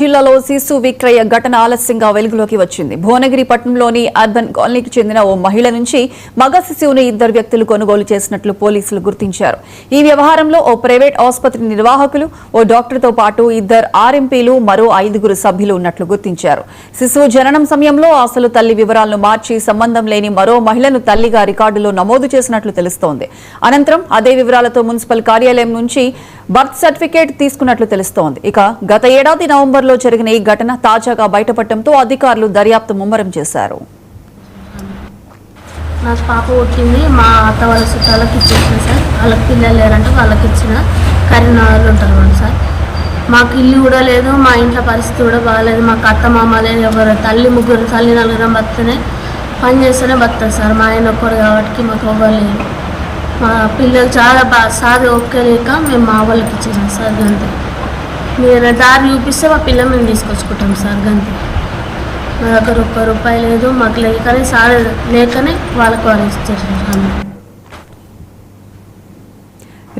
జిల్లాలో శిశు విక్రయ ఘటన ఆలస్యంగా వెలుగులోకి వచ్చింది. భువనగిరి పట్టణంలోని అర్బన్ కాలనీకి చెందిన ఓ మహిళ నుంచి మగ శిశువును ఇద్దరు వ్యక్తులు కొనుగోలు చేసినట్లు పోలీసులు గుర్తించారు. ఈ వ్యవహారంలో ఓ ప్రైవేట్ ఆసుపత్రి నిర్వాహకులు, ఓ డాక్టర్తో పాటు ఇద్దరు ఆర్ఎంపీలు, మరో 5 సభ్యులు ఉన్నట్లు గుర్తించారు. శిశువు జననం సమయంలో అసలు తల్లి వివరాలను మార్చి సంబంధం లేని మరో మహిళను తల్లిగా రికార్డులో నమోదు చేసినట్లు తెలుస్తోంది. అనంతరం అదే వివరాలతో మున్సిపల్ కార్యాలయం నుంచి బర్త్ సర్టిఫికేట్ తీసుకున్నట్లు తెలుస్తోంది. ఇక గత ఏడాది నవంబర్లో జరిగిన ఈ ఘటన తాజాగా బయటపడటంతో అధికారులు దర్యాప్తు ముమ్మరం చేశారు. నాకు పాప పుట్టింది, మా అత్త వాళ్ళ చుట్టాలకు ఇచ్చేసిన సార్. వాళ్ళకి పిల్లలు లేరంటే వాళ్ళకి ఇచ్చిన కరీంనగర్లో ఉంటారు సార్. మాకు ఇల్లు కూడా లేదు, మా ఇంట్లో పరిస్థితి కూడా బాగాలేదు. మాకు అత్త మామ లేదు, ఎవరు ముగ్గురు తల్లి నలుగురం బతుకునే పని చేస్తేనే బతుకుతారు సార్. మా ఆయన ఒక్కరు కాబట్టి మాకు ఇవ్వలేదు. మా పిల్లలు చాలా బాగా సార్ ఒక్కలేక మేము మా వాళ్ళకి ఇచ్చేసాం సార్. గంతే మీరు దారి చూపిస్తే మా పిల్లలు మేము తీసుకొచ్చుకుంటాం సార్. గంతే మా దగ్గర ₹1 లేదు, మాకు లేకనే సార్ లేకనే వాళ్ళకి వాళ్ళు ఇచ్చేసారు.